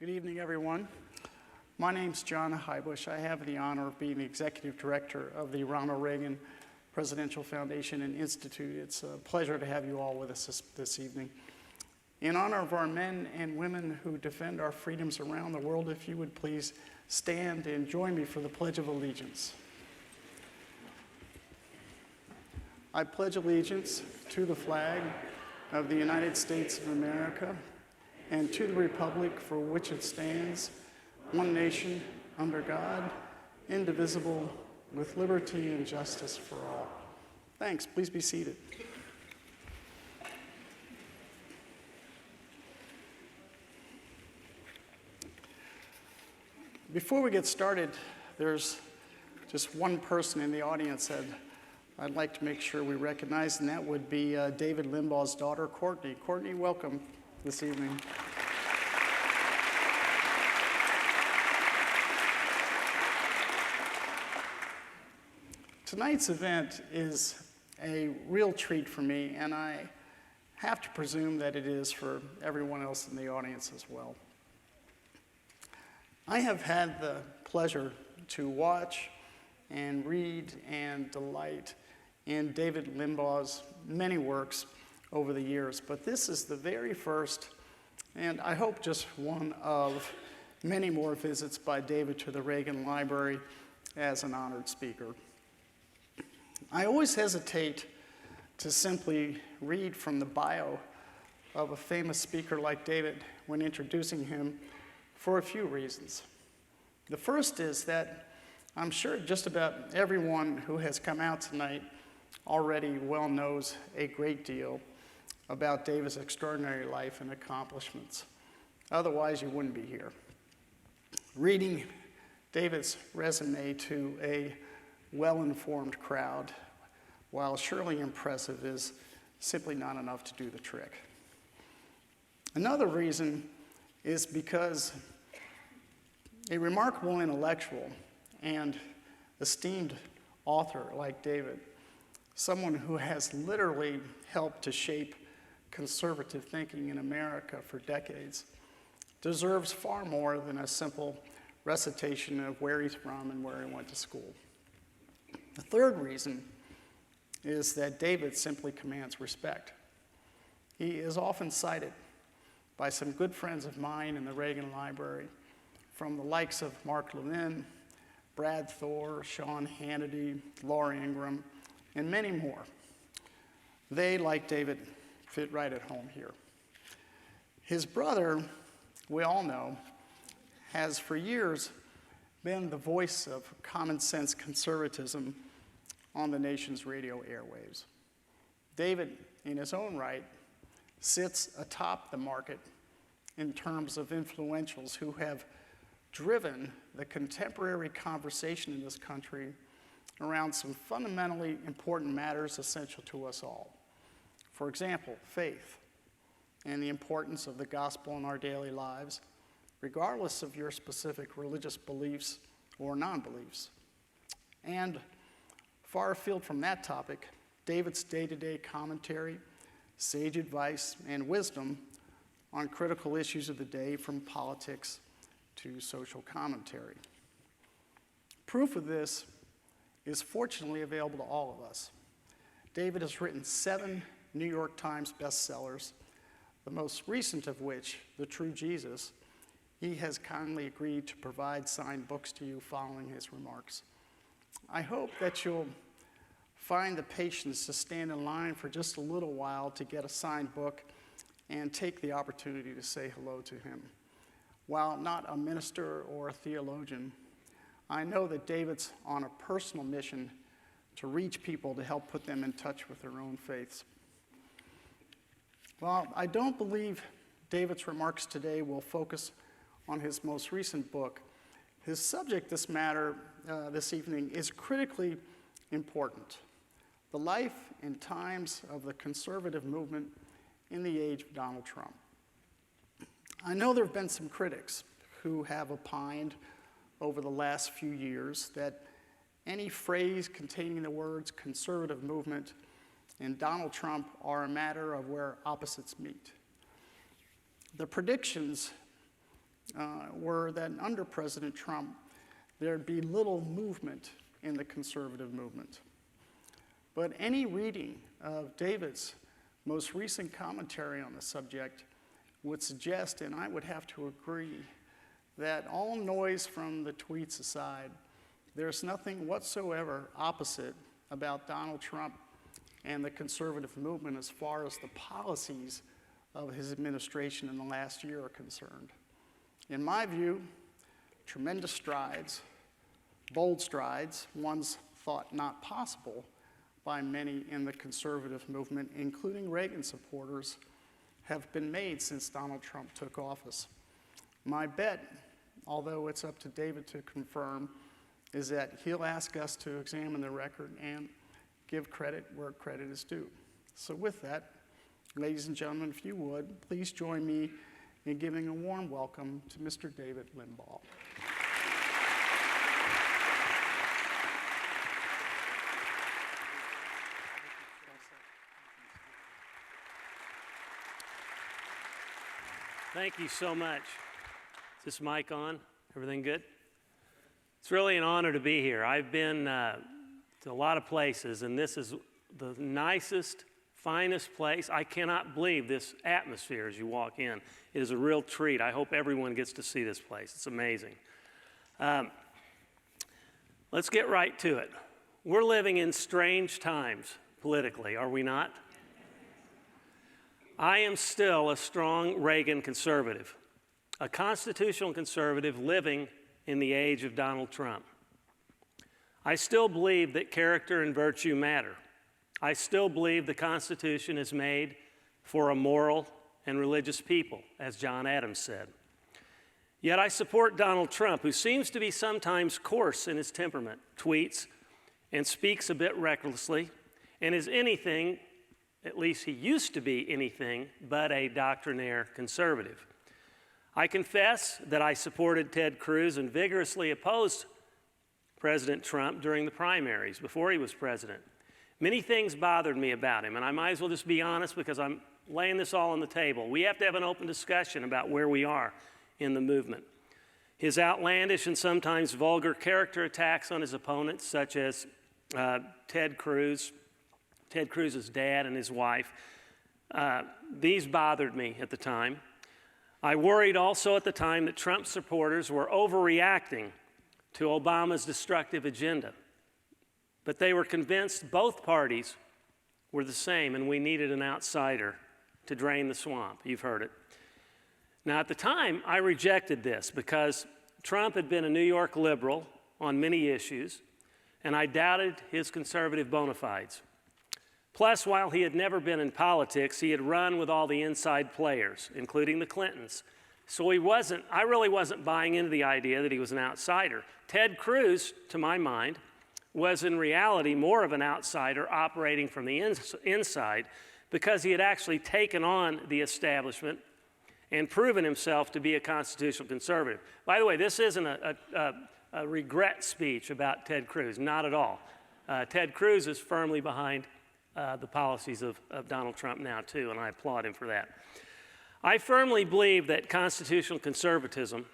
Good evening, everyone. My name's John Heubusch. I have the honor of being the executive director of the Ronald Reagan Presidential Foundation and Institute. It's a pleasure to have you all with us this evening. In honor of our men and women who defend our freedoms around the world, if you would please stand and join me for the Pledge of Allegiance. I pledge allegiance to the flag of the United States of America and to the republic for which it stands, one nation, under God, indivisible, with liberty and justice for all. Thanks. Please be seated. Before we get started, there's just one person in the audience that I'd like to make sure we recognize, and that would be David Limbaugh's daughter, Courtney. Courtney, welcome this evening. Tonight's event is a real treat for me, and I have to presume that it is for everyone else in the audience as well. I have had the pleasure to watch and read and delight in David Limbaugh's many works over the years, but this is the very first, and I hope just one of many more visits by David to the Reagan Library as an honored speaker. I always hesitate to simply read from the bio of a famous speaker like David when introducing him for a few reasons. The first is that I'm sure just about everyone who has come out tonight already well knows a great deal about David's extraordinary life and accomplishments. Otherwise, you wouldn't be here. Reading David's resume to a well-informed crowd, while surely impressive, is simply not enough to do the trick. Another reason is because a remarkable intellectual and esteemed author like David, someone who has literally helped to shape conservative thinking in America for decades, deserves far more than a simple recitation of where he's from and where he went to school. The third reason is that David simply commands respect. He is often cited by some good friends of mine in the Reagan Library, from the likes of Mark Levin, Brad Thor, Sean Hannity, Laura Ingraham, and many more. They, like David, fit right at home here. His brother, we all know, has for years been the voice of common sense conservatism on the nation's radio airwaves. David, in his own right, sits atop the market in terms of influentials who have driven the contemporary conversation in this country around some fundamentally important matters essential to us all. For example, faith and the importance of the gospel in our daily lives, regardless of your specific religious beliefs or non-beliefs. And far afield from that topic, David's day-to-day commentary, sage advice, and wisdom on critical issues of the day, from politics to social commentary. Proof of this is fortunately available to all of us. David has written 7 New York Times bestsellers, the most recent of which, The True Jesus, he has kindly agreed to provide signed books to you following his remarks. I hope that you'll find the patience to stand in line for just a little while to get a signed book and take the opportunity to say hello to him. While not a minister or a theologian, I know that David's on a personal mission to reach people to help put them in touch with their own faiths. Well, I don't believe David's remarks today will focus on his most recent book. His subject this evening is critically important: the life and times of the conservative movement in the age of Donald Trump. I know there have been some critics who have opined over the last few years that any phrase containing the words conservative movement and Donald Trump are a matter of where opposites meet. The predictions were that under President Trump, there'd be little movement in the conservative movement. But any reading of David's most recent commentary on the subject would suggest, and I would have to agree, that all noise from the tweets aside, there's nothing whatsoever opposite about Donald Trump and the conservative movement as far as the policies of his administration in the last year are concerned. In my view, tremendous strides, bold strides, ones thought not possible by many in the conservative movement, including Reagan supporters, have been made since Donald Trump took office. My bet, although it's up to David to confirm, is that he'll ask us to examine the record and give credit where credit is due. So with that, ladies and gentlemen, if you would, please join me in giving a warm welcome to Mr. David Limbaugh. Thank you so much. Is this mic on? Everything good? It's really an honor to be here. I've been to a lot of places, and this is the nicest, finest place. I cannot believe this atmosphere as you walk in. It is a real treat. I hope everyone gets to see this place. It's amazing. Let's get right to it. We're living in strange times politically, are we not? I am still a strong Reagan conservative, a constitutional conservative living in the age of Donald Trump. I still believe that character and virtue matter. I still believe the Constitution is made for a moral and religious people, as John Adams said. Yet I support Donald Trump, who seems to be sometimes coarse in his temperament, tweets, and speaks a bit recklessly, and is anything, at least he used to be anything, but a doctrinaire conservative. I confess that I supported Ted Cruz and vigorously opposed President Trump during the primaries before he was president. Many things bothered me about him, and I might as well just be honest because I'm laying this all on the table. We have to have an open discussion about where we are in the movement. His outlandish and sometimes vulgar character attacks on his opponents, such as Ted Cruz's dad and his wife, these bothered me at the time. I worried also at the time that Trump supporters were overreacting to Obama's destructive agenda. But they were convinced both parties were the same and we needed an outsider to drain the swamp. You've heard it. Now, at the time, I rejected this because Trump had been a New York liberal on many issues, and I doubted his conservative bona fides. Plus, while he had never been in politics, he had run with all the inside players, including the Clintons. So I really wasn't buying into the idea that he was an outsider. Ted Cruz, to my mind, was in reality more of an outsider operating from the inside because he had actually taken on the establishment and proven himself to be a constitutional conservative. By the way, this isn't a regret speech about Ted Cruz, not at all. Ted Cruz is firmly behind the policies of Donald Trump now, too, and I applaud him for that. I firmly believe that constitutional conservatism,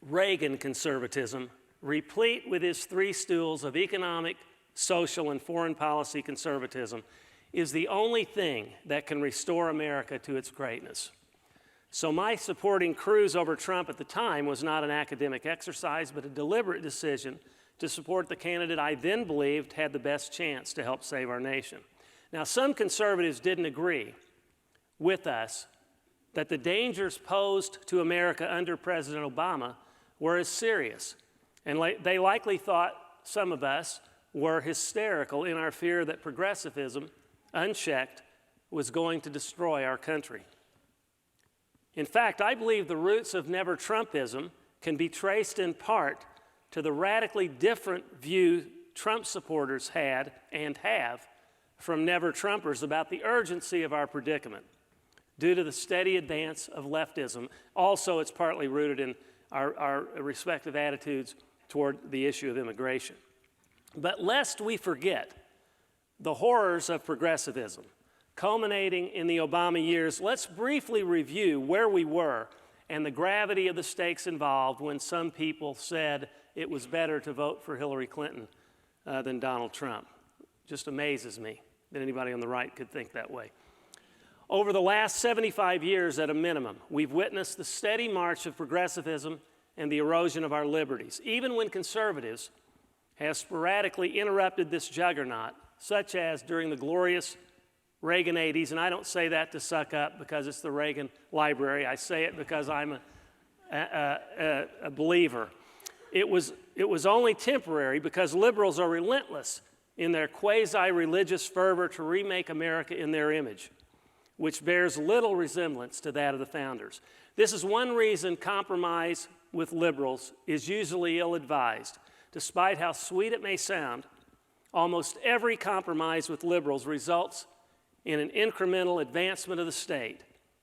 Reagan conservatism, replete with his three stools of economic, social, and foreign policy conservatism, is the only thing that can restore America to its greatness. So my supporting Cruz over Trump at the time was not an academic exercise, but a deliberate decision to support the candidate I then believed had the best chance to help save our nation. Now, some conservatives didn't agree with us that the dangers posed to America under President Obama were as serious. And they likely thought some of us were hysterical in our fear that progressivism, unchecked, was going to destroy our country. In fact, I believe the roots of Never Trumpism can be traced in part to the radically different view Trump supporters had and have from Never Trumpers about the urgency of our predicament due to the steady advance of leftism. Also, it's partly rooted in our respective attitudes toward the issue of immigration. But lest we forget the horrors of progressivism, culminating in the Obama years, let's briefly review where we were and the gravity of the stakes involved when some people said it was better to vote for Hillary Clinton than Donald Trump. Just amazes me that anybody on the right could think that way. Over the last 75 years, at a minimum, we've witnessed the steady march of progressivism and the erosion of our liberties, even when conservatives have sporadically interrupted this juggernaut, such as during the glorious Reagan 80s, and I don't say that to suck up because it's the Reagan Library. I say it because I'm a believer. It was only temporary because liberals are relentless in their quasi-religious fervor to remake America in their image, which bears little resemblance to that of the founders. This is one reason compromise with liberals is usually ill-advised. Despite how sweet it may sound, almost every compromise with liberals results in an incremental advancement of the state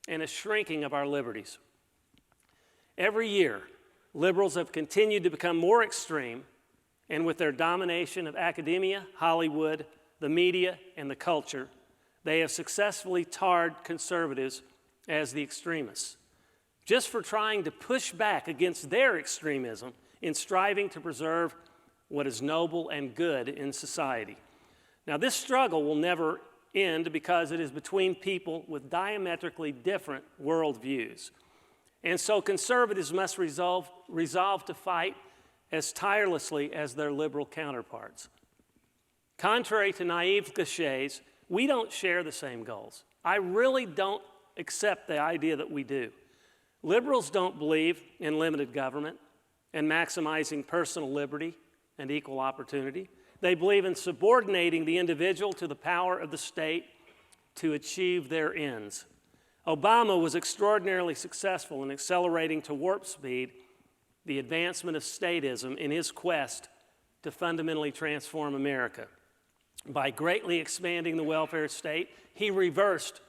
and a shrinking of our liberties. Every year, liberals have continued to become more extreme, and with their domination of academia, Hollywood, the media, and the culture, they have successfully tarred conservatives as the extremists, just for trying to push back against their extremism in striving to preserve what is noble and good in society. Now, this struggle will never end because it is between people with diametrically different worldviews. And so conservatives must resolve to fight as tirelessly as their liberal counterparts. Contrary to naive cliches, we don't share the same goals. I really don't accept the idea that we do. Liberals don't believe in limited government and maximizing personal liberty and equal opportunity. They believe in subordinating the individual to the power of the state to achieve their ends. Obama was extraordinarily successful in accelerating to warp speed the advancement of statism in his quest to fundamentally transform America. By greatly expanding the welfare state, he reversed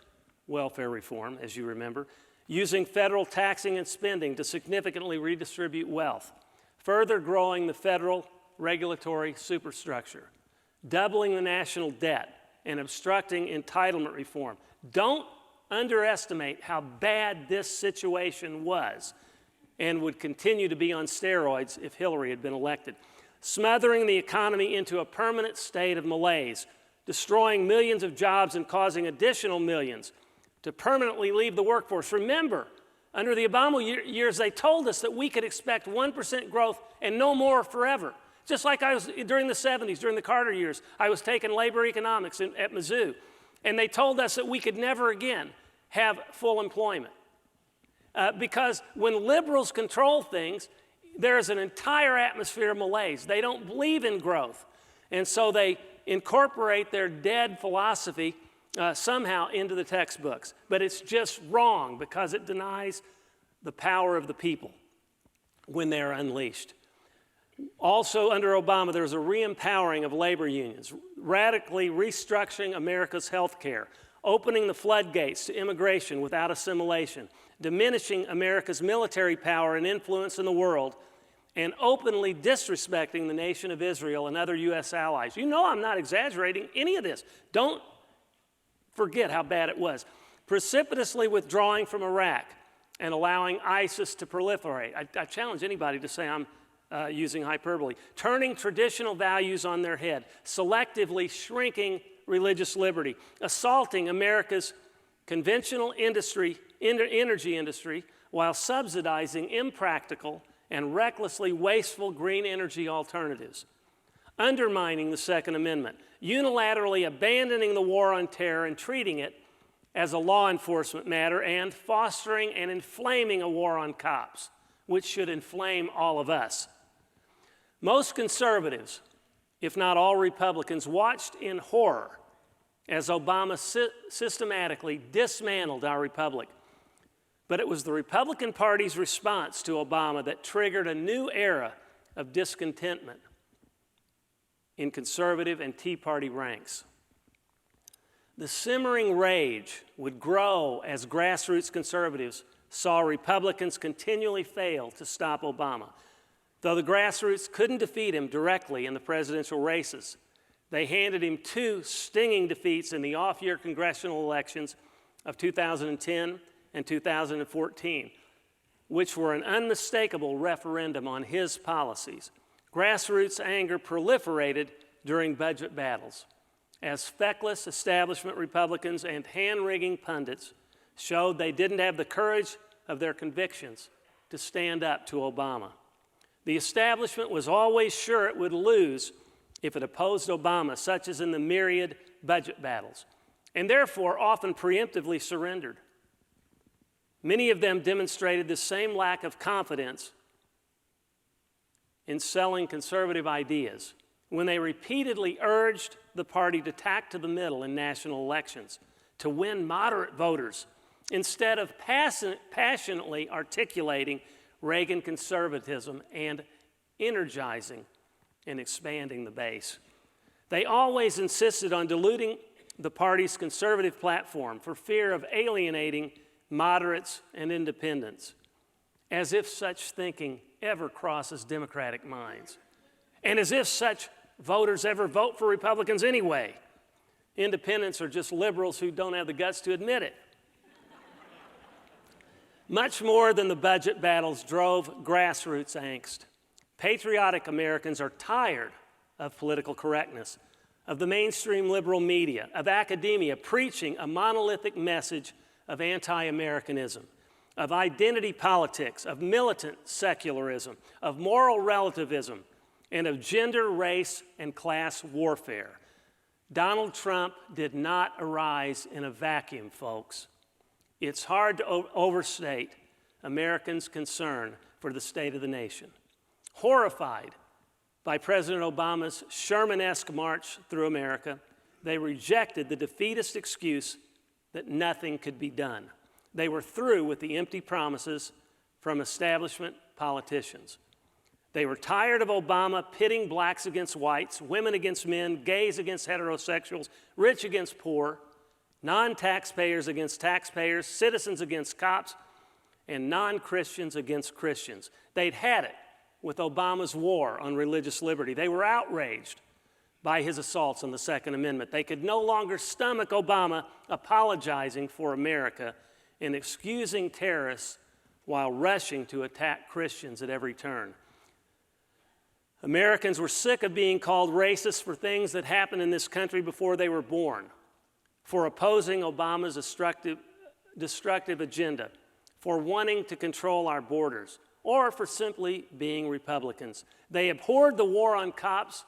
welfare reform, as you remember, using federal taxing and spending to significantly redistribute wealth, further growing the federal regulatory superstructure, doubling the national debt, and obstructing entitlement reform. Don't underestimate how bad this situation was and would continue to be on steroids if Hillary had been elected. Smothering the economy into a permanent state of malaise, destroying millions of jobs and causing additional millions to permanently leave the workforce. Remember, under the Obama years, they told us that we could expect 1% growth and no more forever. Just like I was during the 70s, during the Carter years, I was taking labor economics at Mizzou, and they told us that we could never again have full employment. Because when liberals control things, there's an entire atmosphere of malaise. They don't believe in growth, and so they incorporate their dead philosophy somehow into the textbooks. But it's just wrong because it denies the power of the people when they're unleashed. Also, under Obama, there was a re-empowering of labor unions, radically restructuring America's health care, opening the floodgates to immigration without assimilation, diminishing America's military power and influence in the world, and openly disrespecting the nation of Israel and other U.S. allies. You know I'm not exaggerating any of this. Don't forget how bad it was. Precipitously withdrawing from Iraq and allowing ISIS to proliferate. I challenge anybody to say I'm using hyperbole. Turning traditional values on their head, selectively shrinking religious liberty, assaulting America's conventional energy industry while subsidizing impractical and recklessly wasteful green energy alternatives, undermining the Second Amendment, unilaterally abandoning the war on terror and treating it as a law enforcement matter, and fostering and inflaming a war on cops, which should inflame all of us. Most conservatives, if not all Republicans, watched in horror as Obama systematically dismantled our republic. But it was the Republican Party's response to Obama that triggered a new era of discontentment in conservative and Tea Party ranks. The simmering rage would grow as grassroots conservatives saw Republicans continually fail to stop Obama. Though the grassroots couldn't defeat him directly in the presidential races, they handed him two stinging defeats in the off-year congressional elections of 2010 and 2014. which were an unmistakable referendum on his policies. Grassroots anger proliferated during budget battles, as feckless establishment Republicans and hand-wringing pundits showed they didn't have the courage of their convictions to stand up to Obama. The establishment was always sure it would lose if it opposed Obama, such as in the myriad budget battles, and therefore often preemptively surrendered. Many of them demonstrated the same lack of confidence in selling conservative ideas when they repeatedly urged the party to tack to the middle in national elections to win moderate voters instead of passionately articulating Reagan conservatism and energizing and expanding the base. They always insisted on diluting the party's conservative platform for fear of alienating moderates and independents, as if such thinking ever crosses Democratic minds, and as if such voters ever vote for Republicans anyway. Independents are just liberals who don't have the guts to admit it. Much more than the budget battles drove grassroots angst. Patriotic Americans are tired of political correctness, of the mainstream liberal media, of academia preaching a monolithic message of anti-Americanism, of identity politics, of militant secularism, of moral relativism, and of gender, race, and class warfare. Donald Trump did not arise in a vacuum, folks. It's hard to overstate Americans' concern for the state of the nation. Horrified by President Obama's Sherman-esque march through America, they rejected the defeatist excuse that nothing could be done. They were through with the empty promises from establishment politicians. They were tired of Obama pitting blacks against whites, women against men, gays against heterosexuals, rich against poor, non-taxpayers against taxpayers, citizens against cops, and non-Christians against Christians. They'd had it with Obama's war on religious liberty. They were outraged by his assaults on the Second Amendment. They could no longer stomach Obama apologizing for America and excusing terrorists while rushing to attack Christians at every turn. Americans were sick of being called racist for things that happened in this country before they were born, for opposing Obama's destructive agenda, for wanting to control our borders, or for simply being Republicans. They abhorred the war on cops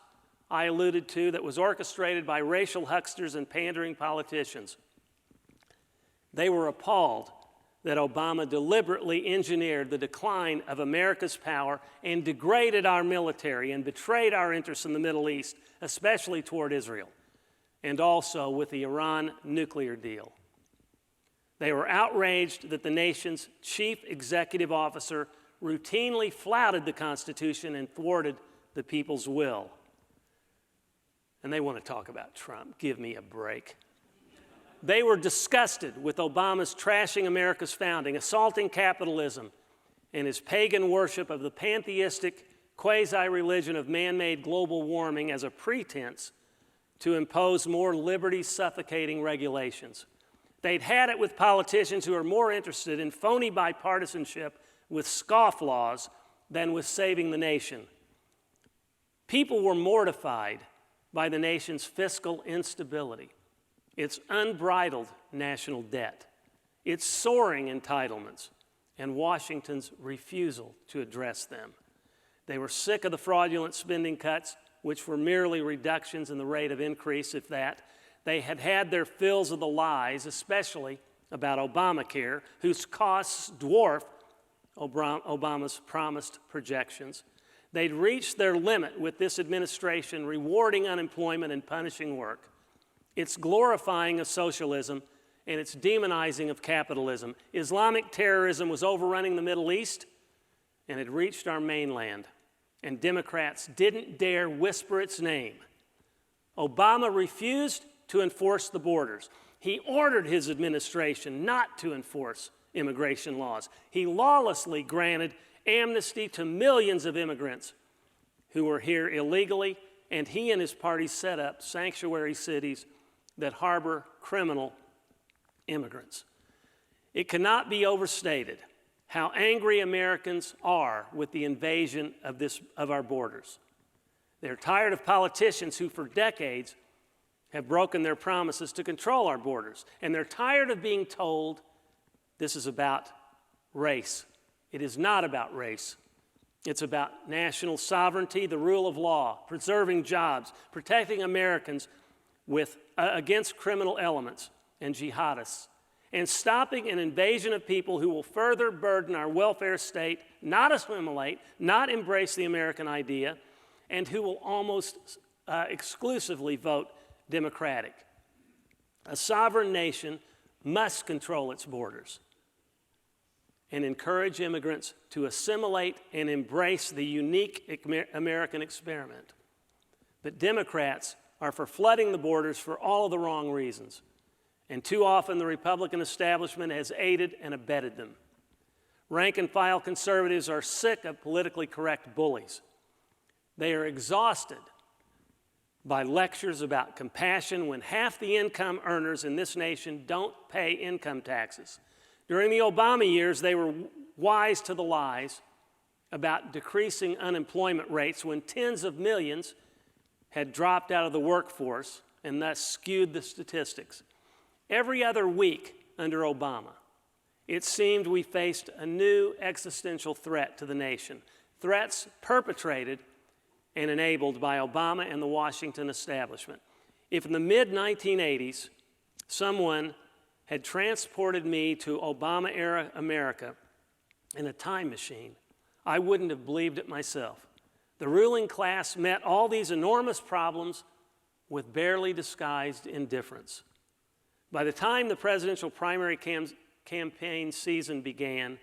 I alluded to that was orchestrated by racial hucksters and pandering politicians. They were appalled that Obama deliberately engineered the decline of America's power and degraded our military and betrayed our interests in the Middle East, especially toward Israel, and also with the Iran nuclear deal. They were outraged that the nation's chief executive officer routinely flouted the Constitution and thwarted the people's will. And they want to talk about Trump. Give me a break. They were disgusted with Obama's trashing America's founding, assaulting capitalism, and his pagan worship of the pantheistic quasi-religion of man-made global warming as a pretense to impose more liberty-suffocating regulations. They'd had it with politicians who are more interested in phony bipartisanship with scofflaws than with saving the nation. People were mortified by the nation's fiscal instability, its unbridled national debt, its soaring entitlements, and Washington's refusal to address them. They were sick of the fraudulent spending cuts, which were merely reductions in the rate of increase, if that. They had had their fills of the lies, especially about Obamacare, whose costs dwarf Obama's promised projections. They'd reached their limit with this administration rewarding unemployment and punishing work. Its glorifying of socialism and its demonizing of capitalism. Islamic terrorism was overrunning the Middle East and had reached our mainland, and Democrats didn't dare whisper its name. Obama refused to enforce the borders. He ordered his administration not to enforce immigration laws. He lawlessly granted amnesty to millions of immigrants who were here illegally, and he and his party set up sanctuary cities that harbor criminal immigrants. It cannot be overstated how angry Americans are with the invasion of our borders. They're tired of politicians who for decades have broken their promises to control our borders. And they're tired of being told this is about race. It is not about race. It's about national sovereignty, the rule of law, preserving jobs, protecting Americans against criminal elements and jihadists, and stopping an invasion of people who will further burden our welfare state, not assimilate, not embrace the American idea, and who will almost exclusively vote Democratic. A sovereign nation must control its borders and encourage immigrants to assimilate and embrace the unique American experiment. But Democrats are for flooding the borders for all of the wrong reasons. And too often the Republican establishment has aided and abetted them. Rank-and-file conservatives are sick of politically correct bullies. They are exhausted by lectures about compassion when half the income earners in this nation don't pay income taxes. During the Obama years, they were wise to the lies about decreasing unemployment rates when tens of millions had dropped out of the workforce and thus skewed the statistics. Every other week under Obama, it seemed we faced a new existential threat to the nation, threats perpetrated and enabled by Obama and the Washington establishment. If in the mid-1980s someone had transported me to Obama-era America in a time machine, I wouldn't have believed it myself. The ruling class met all these enormous problems with barely disguised indifference. By the time the presidential primary campaign season began,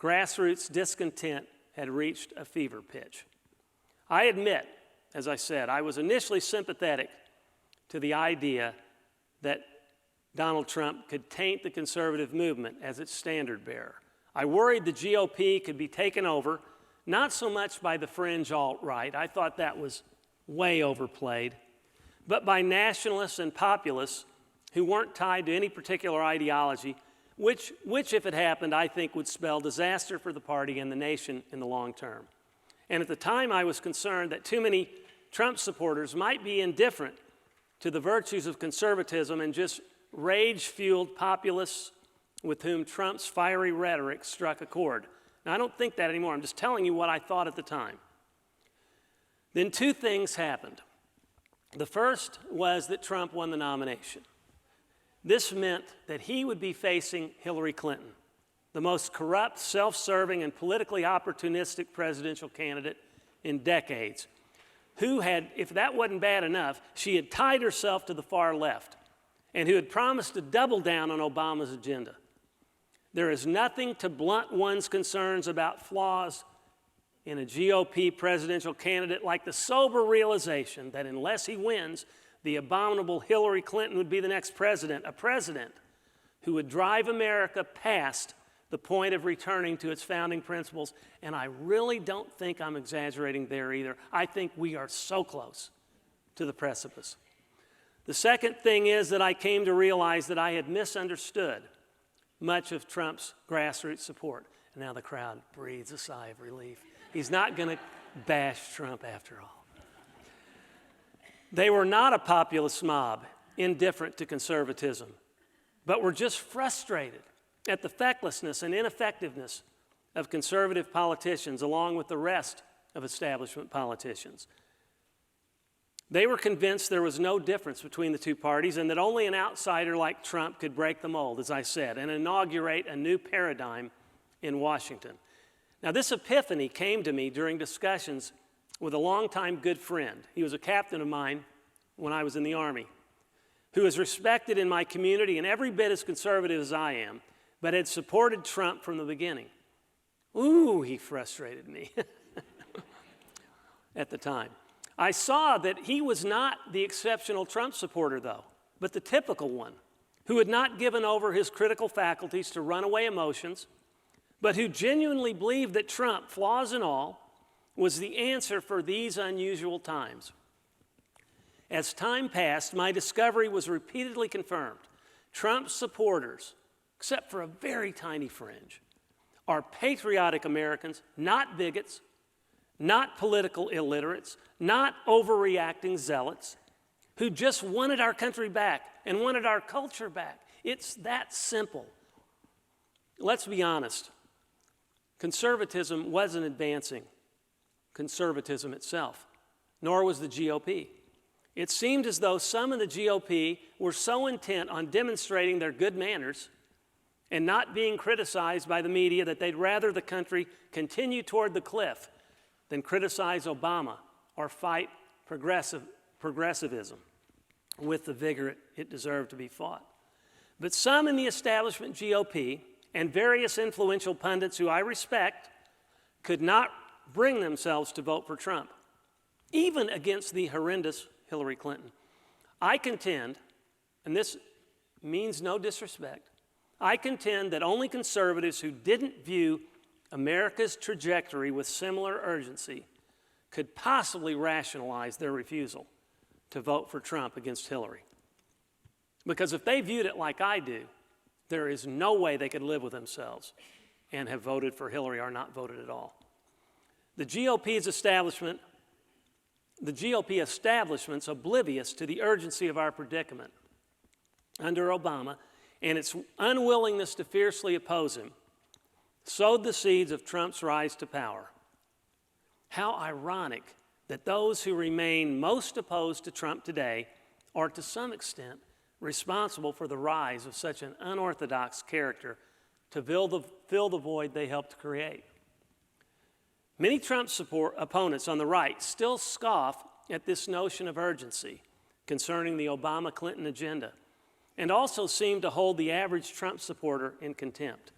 grassroots discontent had reached a fever pitch. I admit, as I said, I was initially sympathetic to the idea that Donald Trump could taint the conservative movement as its standard bearer. I worried the GOP could be taken over, not so much by the fringe alt-right, I thought that was way overplayed, but by nationalists and populists who weren't tied to any particular ideology, which if it happened, I think would spell disaster for the party and the nation in the long term. And at the time, I was concerned that too many Trump supporters might be indifferent to the virtues of conservatism and just rage-fueled populists with whom Trump's fiery rhetoric struck a chord. Now, I don't think that anymore. I'm just telling you what I thought at the time. Then two things happened. The first was that Trump won the nomination. This meant that he would be facing Hillary Clinton, the most corrupt, self-serving, and politically opportunistic presidential candidate in decades, who had, if that wasn't bad enough, she had tied herself to the far left, and who had promised to double down on Obama's agenda. There is nothing to blunt one's concerns about flaws in a GOP presidential candidate like the sober realization that unless he wins, the abominable Hillary Clinton would be the next president, a president who would drive America past the point of returning to its founding principles. And I really don't think I'm exaggerating there either. I think we are so close to the precipice. The second thing is that I came to realize that I had misunderstood much of Trump's grassroots support. And now the crowd breathes a sigh of relief. He's not going to bash Trump after all. They were not a populist mob, indifferent to conservatism, but were just frustrated at the fecklessness and ineffectiveness of conservative politicians along with the rest of establishment politicians. They were convinced there was no difference between the two parties and that only an outsider like Trump could break the mold, as I said, and inaugurate a new paradigm in Washington. Now, this epiphany came to me during discussions with a longtime good friend. He was a captain of mine when I was in the Army, who is respected in my community and every bit as conservative as I am, but had supported Trump from the beginning. Ooh, he frustrated me at the time. I saw that he was not the exceptional Trump supporter, though, but the typical one, who had not given over his critical faculties to runaway emotions, but who genuinely believed that Trump, flaws and all, was the answer for these unusual times. As time passed, my discovery was repeatedly confirmed. Trump's supporters, except for a very tiny fringe, are patriotic Americans, not bigots, not political illiterates, not overreacting zealots, who just wanted our country back and wanted our culture back. It's that simple. Let's be honest. Conservatism wasn't advancing conservatism itself, nor was the GOP. It seemed as though some in the GOP were so intent on demonstrating their good manners and not being criticized by the media that they'd rather the country continue toward the cliff than criticize Obama or fight progressivism with the vigor it deserved to be fought. But some in the establishment GOP and various influential pundits who I respect could not bring themselves to vote for Trump, even against the horrendous Hillary Clinton. I contend, and this means no disrespect, I contend that only conservatives who didn't view America's trajectory with similar urgency could possibly rationalize their refusal to vote for Trump against Hillary. Because if they viewed it like I do, there is no way they could live with themselves and have voted for Hillary or not voted at all. The GOP establishment's oblivious to the urgency of our predicament under Obama, and its unwillingness to fiercely oppose him sowed the seeds of Trump's rise to power. How ironic that those who remain most opposed to Trump today are to some extent responsible for the rise of such an unorthodox character to fill the void they helped create. Many Trump opponents on the right still scoff at this notion of urgency concerning the Obama-Clinton agenda, and also seem to hold the average Trump supporter in contempt.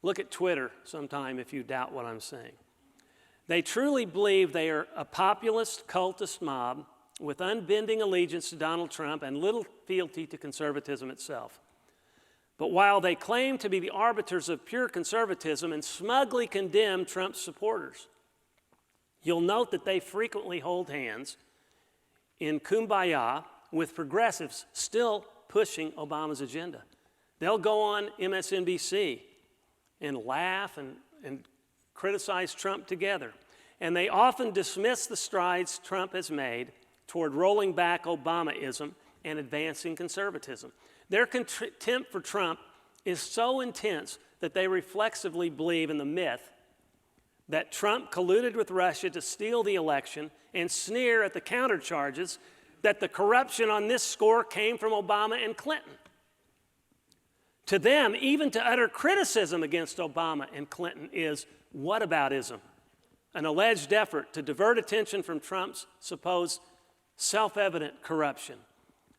Look at Twitter sometime if you doubt what I'm saying. They truly believe they are a populist, cultist mob with unbending allegiance to Donald Trump and little fealty to conservatism itself. But while they claim to be the arbiters of pure conservatism and smugly condemn Trump's supporters, you'll note that they frequently hold hands in kumbaya with progressives still pushing Obama's agenda. They'll go on MSNBC and laugh and criticize Trump together. And they often dismiss the strides Trump has made toward rolling back Obamaism and advancing conservatism. Their contempt for Trump is so intense that they reflexively believe in the myth that Trump colluded with Russia to steal the election and sneer at the countercharges that the corruption on this score came from Obama and Clinton. To them, even to utter criticism against Obama and Clinton is whataboutism, an alleged effort to divert attention from Trump's supposed self-evident corruption.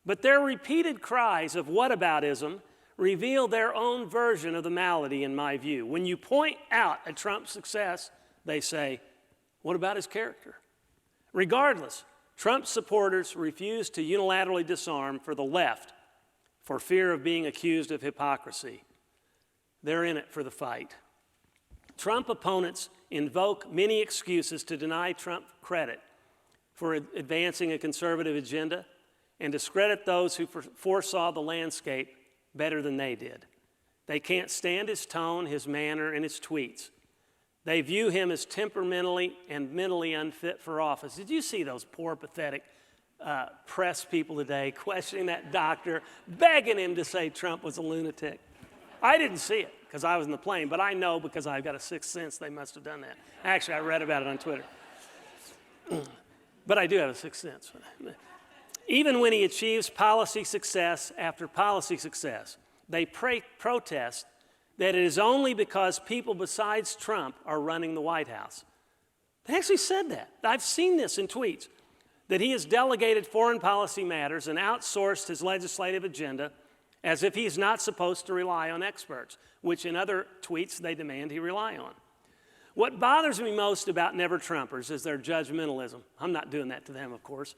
But their repeated cries of whataboutism reveal their own version of the malady, in my view. When you point out a Trump success, they say, what about his character? Regardless, Trump supporters refuse to unilaterally disarm for the left for fear of being accused of hypocrisy. They're in it for the fight. Trump opponents invoke many excuses to deny Trump credit for advancing a conservative agenda and discredit those who foresaw the landscape better than they did. They can't stand his tone, his manner, and his tweets. They view him as temperamentally and mentally unfit for office. Did you see those poor, pathetic press people today questioning that doctor, begging him to say Trump was a lunatic? I didn't see it because I was in the plane, but I know because I've got a sixth sense they must have done that. Actually, I read about it on Twitter. But I do have a sixth sense. Even when he achieves policy success after policy success, they protest that it is only because people besides Trump are running the White House. They actually said that. I've seen this in tweets, that he has delegated foreign policy matters and outsourced his legislative agenda as if he's not supposed to rely on experts, which in other tweets they demand he rely on. What bothers me most about Never Trumpers is their judgmentalism. I'm not doing that to them, of course.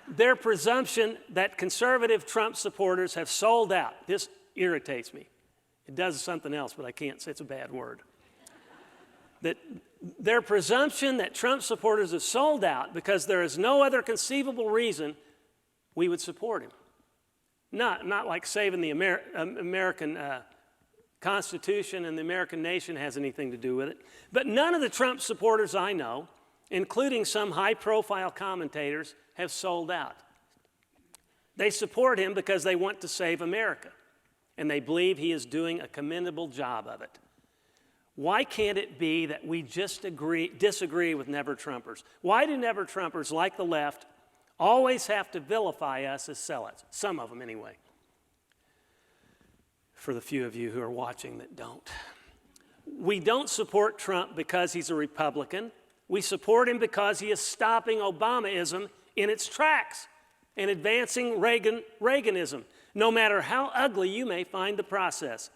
Their presumption that conservative Trump supporters have sold out. This irritates me. It does something else, but I can't say it's a bad word. That their presumption that Trump supporters have sold out because there is no other conceivable reason we would support him. Not like saving the American Constitution and the American nation has anything to do with it. But none of the Trump supporters I know, including some high-profile commentators, have sold out. They support him because they want to save America, and they believe he is doing a commendable job of it. Why can't it be that we just disagree with never-Trumpers? Why do never-Trumpers, like the left, always have to vilify us as zealots? Some of them, anyway. For the few of you who are watching that don't. We don't support Trump because he's a Republican. We support him because he is stopping Obamaism in its tracks and advancing Reaganism, no matter how ugly you may find the process.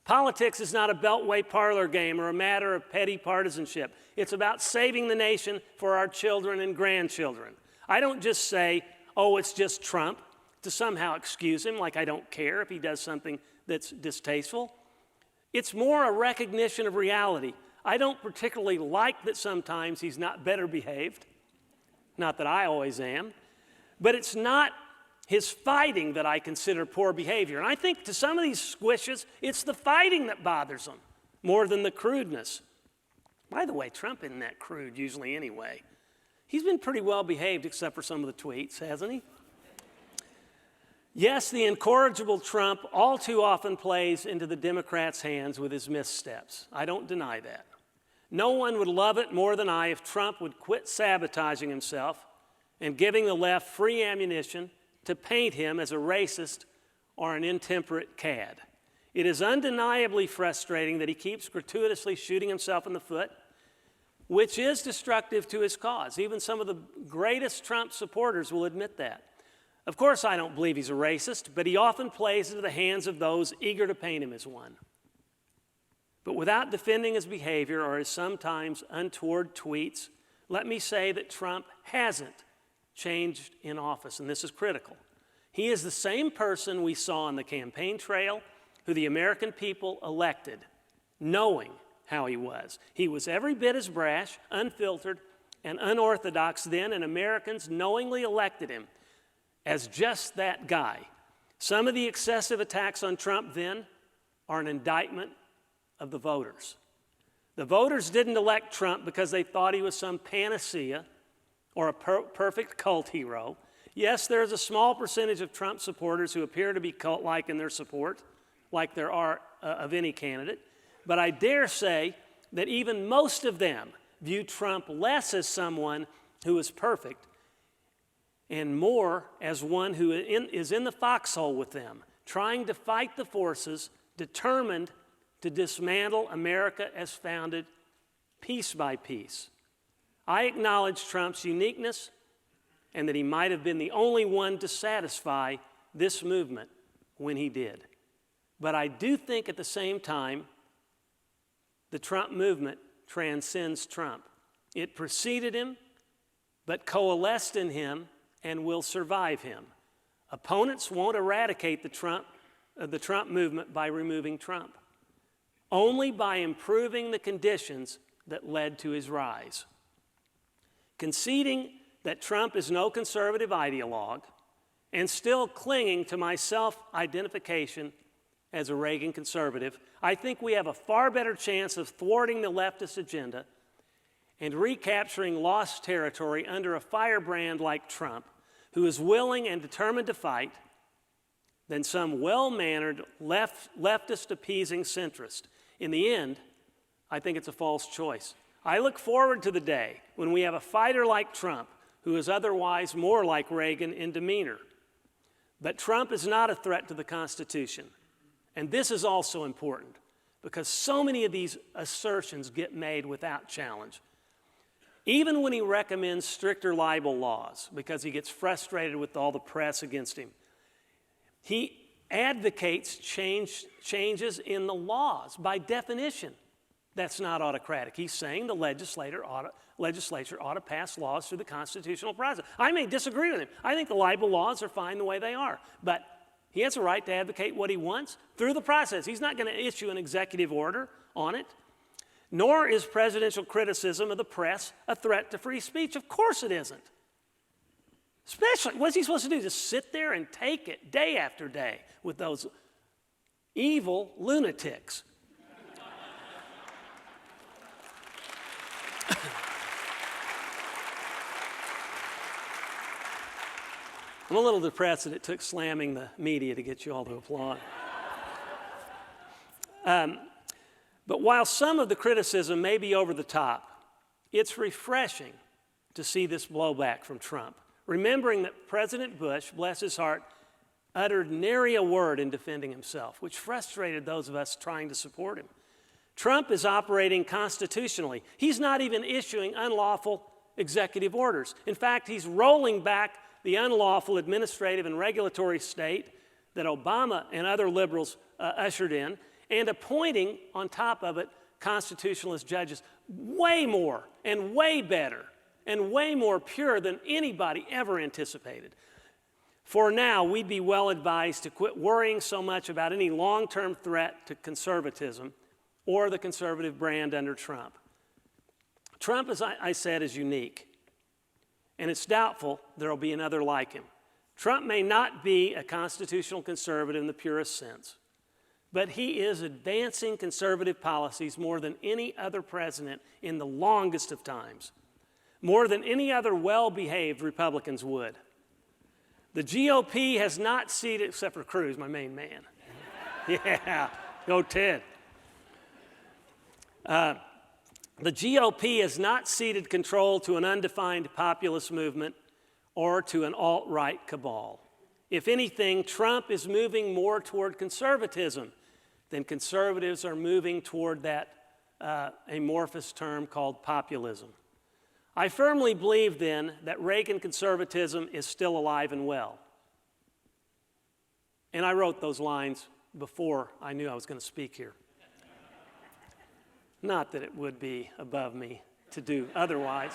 Politics is not a beltway parlor game or a matter of petty partisanship. It's about saving the nation for our children and grandchildren. I don't just say, oh, it's just Trump, to somehow excuse him, like I don't care if he does something that's distasteful. It's more a recognition of reality. I don't particularly like that sometimes he's not better behaved, not that I always am, but it's not his fighting that I consider poor behavior. And I think to some of these squishes, it's the fighting that bothers them more than the crudeness. By the way, Trump isn't that crude usually anyway. He's been pretty well behaved except for some of the tweets, hasn't he? Yes, the incorrigible Trump all too often plays into the Democrats' hands with his missteps. I don't deny that. No one would love it more than I if Trump would quit sabotaging himself and giving the left free ammunition to paint him as a racist or an intemperate cad. It is undeniably frustrating that he keeps gratuitously shooting himself in the foot, which is destructive to his cause. Even some of the greatest Trump supporters will admit that. Of course, I don't believe he's a racist, but he often plays into the hands of those eager to paint him as one. But without defending his behavior or his sometimes untoward tweets, let me say that Trump hasn't changed in office, and this is critical. He is the same person we saw on the campaign trail who the American people elected, knowing how he was. He was every bit as brash, unfiltered, and unorthodox then, and Americans knowingly elected him as just that guy. Some of the excessive attacks on Trump then are an indictment of the voters. The voters didn't elect Trump because they thought he was some panacea or a perfect cult hero. Yes, there's a small percentage of Trump supporters who appear to be cult-like in their support, like there are of any candidate, but I dare say that even most of them view Trump less as someone who is perfect and more as one who is in the foxhole with them, trying to fight the forces determined to dismantle America as founded piece by piece. I acknowledge Trump's uniqueness and that he might have been the only one to satisfy this movement when he did. But I do think at the same time, the Trump movement transcends Trump. It preceded him, but coalesced in him and will survive him. Opponents won't eradicate the Trump movement by removing Trump, only by improving the conditions that led to his rise. Conceding that Trump is no conservative ideologue and still clinging to my self-identification as a Reagan conservative, I think we have a far better chance of thwarting the leftist agenda and recapturing lost territory under a firebrand like Trump, who is willing and determined to fight, than some well-mannered leftist appeasing centrist. In the end, I think it's a false choice. I look forward to the day when we have a fighter like Trump who is otherwise more like Reagan in demeanor. But Trump is not a threat to the Constitution. And this is also important because so many of these assertions get made without challenge. Even when he recommends stricter libel laws because he gets frustrated with all the press against him, he advocates changes in the laws. By definition, that's not autocratic. He's saying the legislature ought to pass laws through the constitutional process. I may disagree with him. I think the libel laws are fine the way they are. But he has a right to advocate what he wants through the process. He's not going to issue an executive order on it. Nor is presidential criticism of the press a threat to free speech. Of course it isn't. Especially, what's he supposed to do? Just sit there and take it day after day with those evil lunatics I'm a little depressed that it took slamming the media to get you all to applaud. But while some of the criticism may be over the top, it's refreshing to see this blowback from Trump, remembering that President Bush, bless his heart, uttered nary a word in defending himself, which frustrated those of us trying to support him. Trump is operating constitutionally. He's not even issuing unlawful executive orders. In fact, he's rolling back the unlawful administrative and regulatory state that Obama and other liberals ushered in, and appointing, on top of it, constitutionalist judges way more and way better and way more pure than anybody ever anticipated. For now, we'd be well advised to quit worrying so much about any long-term threat to conservatism or the conservative brand under Trump. Trump, as I said, is unique, and it's doubtful there will be another like him. Trump may not be a constitutional conservative in the purest sense, but he is advancing conservative policies more than any other president in the longest of times, more than any other well-behaved Republicans would. The GOP has not ceded, except for Cruz, my main man. Yeah, go Ted. The GOP has not ceded control to an undefined populist movement or to an alt-right cabal. If anything, Trump is moving more toward conservatism than conservatives are moving toward that amorphous term called populism. I firmly believe then that Reagan conservatism is still alive and well. And I wrote those lines before I knew I was going to speak here. Not that it would be above me to do otherwise.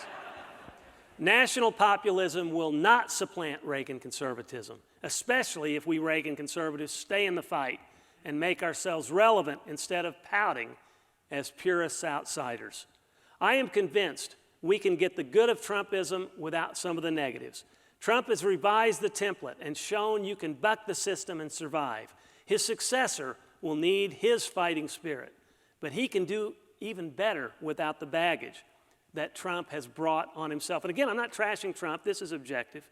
National populism will not supplant Reagan conservatism, especially if we Reagan conservatives stay in the fight and make ourselves relevant instead of pouting as purist outsiders. I am convinced we can get the good of Trumpism without some of the negatives. Trump has revised the template and shown you can buck the system and survive. His successor will need his fighting spirit, but he can do even better without the baggage that Trump has brought on himself. And again, I'm not trashing Trump. This is objective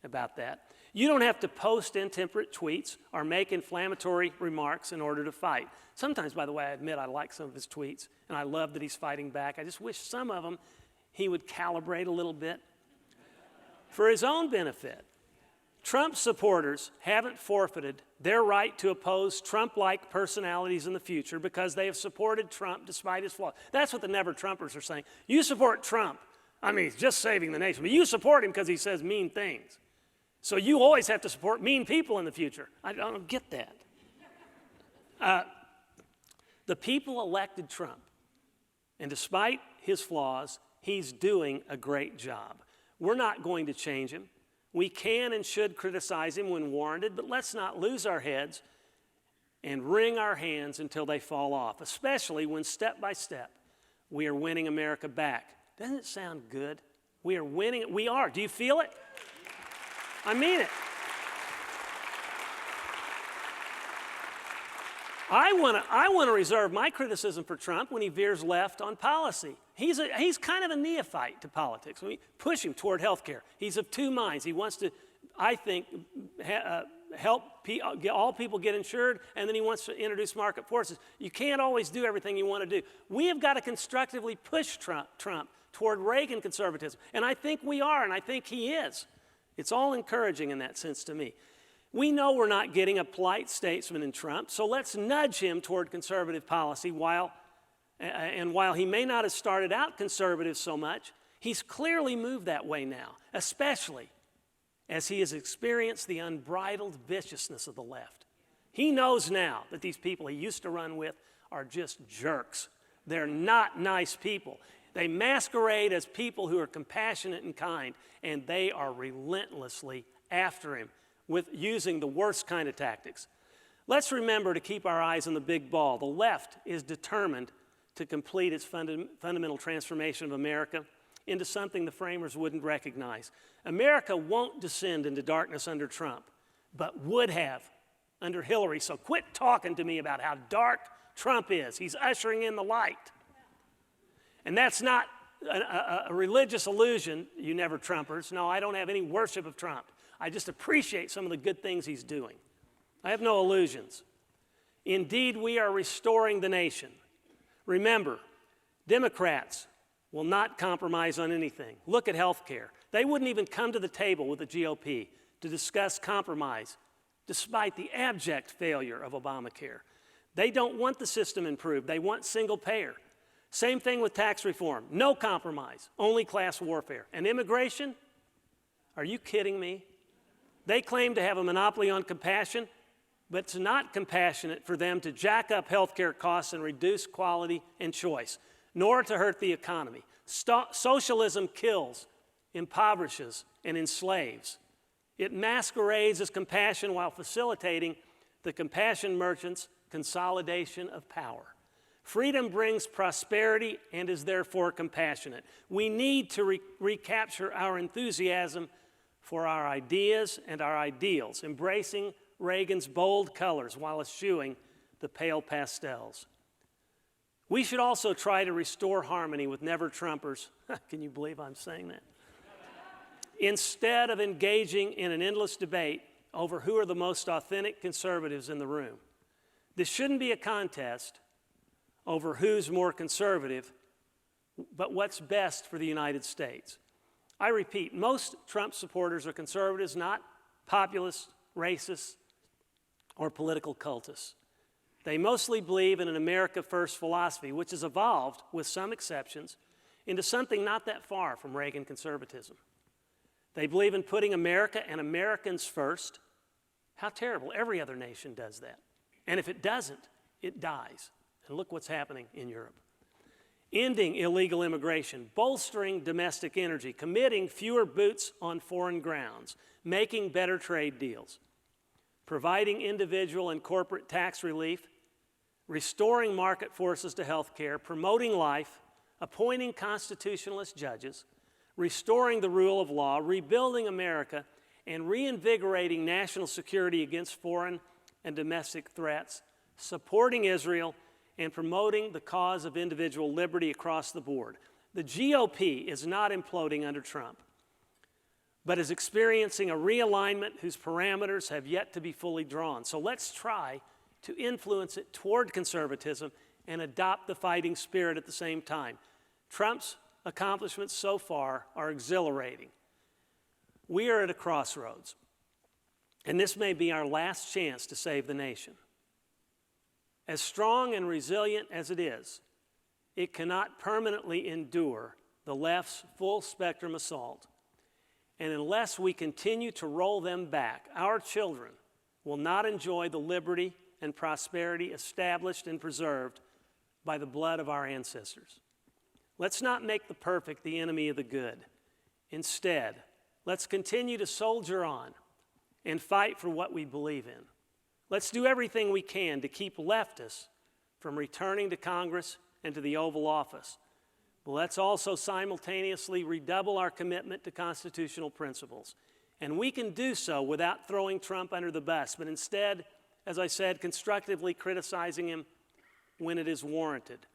about that. You don't have to post intemperate tweets or make inflammatory remarks in order to fight. Sometimes, by the way, I admit I like some of his tweets, and I love that he's fighting back. I just wish some of them he would calibrate a little bit for his own benefit. Trump supporters haven't forfeited their right to oppose Trump-like personalities in the future because they have supported Trump despite his flaws. That's what the never-Trumpers are saying. You support Trump. I mean, he's just saving the nation. But you support him because he says mean things. So you always have to support mean people in the future. I don't get that. The people elected Trump. And despite his flaws, he's doing a great job. We're not going to change him. We can and should criticize him when warranted, but let's not lose our heads and wring our hands until they fall off, especially when step by step we are winning America back. Doesn't it sound good? We are winning it. We are. Do you feel it? I mean it. I want to reserve my criticism for Trump when he veers left on policy. He's kind of a neophyte to politics. We push him toward health care. He's of two minds. He wants to, I think, help all people get insured, and then he wants to introduce market forces. You can't always do everything you want to do. We have got to constructively push Trump toward Reagan conservatism, and I think we are, and I think he is. It's all encouraging in that sense to me. We know we're not getting a polite statesman in Trump, so let's nudge him toward conservative policy while he may not have started out conservative so much, he's clearly moved that way now, especially as he has experienced the unbridled viciousness of the left. He knows now that these people he used to run with are just jerks. They're not nice people. They masquerade as people who are compassionate and kind, and they are relentlessly after him with using the worst kind of tactics. Let's remember to keep our eyes on the big ball. The left is determined to complete its fundamental transformation of America into something the framers wouldn't recognize. America won't descend into darkness under Trump, but would have under Hillary. So quit talking to me about how dark Trump is. He's ushering in the light. And that's not a religious illusion, you never Trumpers. No, I don't have any worship of Trump. I just appreciate some of the good things he's doing. I have no illusions. Indeed, we are restoring the nation. Remember, Democrats will not compromise on anything. Look at health care. They wouldn't even come to the table with the GOP to discuss compromise, despite the abject failure of Obamacare. They don't want the system improved. They want single payer. Same thing with tax reform. No compromise, only class warfare. And immigration? Are you kidding me? They claim to have a monopoly on compassion, but it's not compassionate for them to jack up health care costs and reduce quality and choice, nor to hurt the economy. Socialism kills, impoverishes, and enslaves. It masquerades as compassion while facilitating the compassion merchants' consolidation of power. Freedom brings prosperity and is therefore compassionate. We need to recapture our enthusiasm for our ideas and our ideals, embracing Reagan's bold colors while eschewing the pale pastels. We should also try to restore harmony with never-Trumpers. Can you believe I'm saying that? Instead of engaging in an endless debate over who are the most authentic conservatives in the room. This shouldn't be a contest over who's more conservative, but what's best for the United States. I repeat, most Trump supporters are conservatives, not populists, racists, or political cultists. They mostly believe in an America First philosophy, which has evolved, with some exceptions, into something not that far from Reagan conservatism. They believe in putting America and Americans first. How terrible. Every other nation does that. And if it doesn't, it dies. And look what's happening in Europe. Ending illegal immigration, bolstering domestic energy, committing fewer boots on foreign grounds, making better trade deals, providing individual and corporate tax relief, restoring market forces to health care, promoting life, appointing constitutionalist judges, restoring the rule of law, rebuilding America, and reinvigorating national security against foreign and domestic threats, supporting Israel, and promoting the cause of individual liberty across the board. The GOP is not imploding under Trump, but is experiencing a realignment whose parameters have yet to be fully drawn. So let's try to influence it toward conservatism and adopt the fighting spirit at the same time. Trump's accomplishments so far are exhilarating. We are at a crossroads, and this may be our last chance to save the nation. As strong and resilient as it is, it cannot permanently endure the left's full-spectrum assault. And unless we continue to roll them back, our children will not enjoy the liberty and prosperity established and preserved by the blood of our ancestors. Let's not make the perfect the enemy of the good. Instead, let's continue to soldier on and fight for what we believe in. Let's do everything we can to keep leftists from returning to Congress and to the Oval Office. But let's also simultaneously redouble our commitment to constitutional principles. And we can do so without throwing Trump under the bus, but instead, as I said, constructively criticizing him when it is warranted.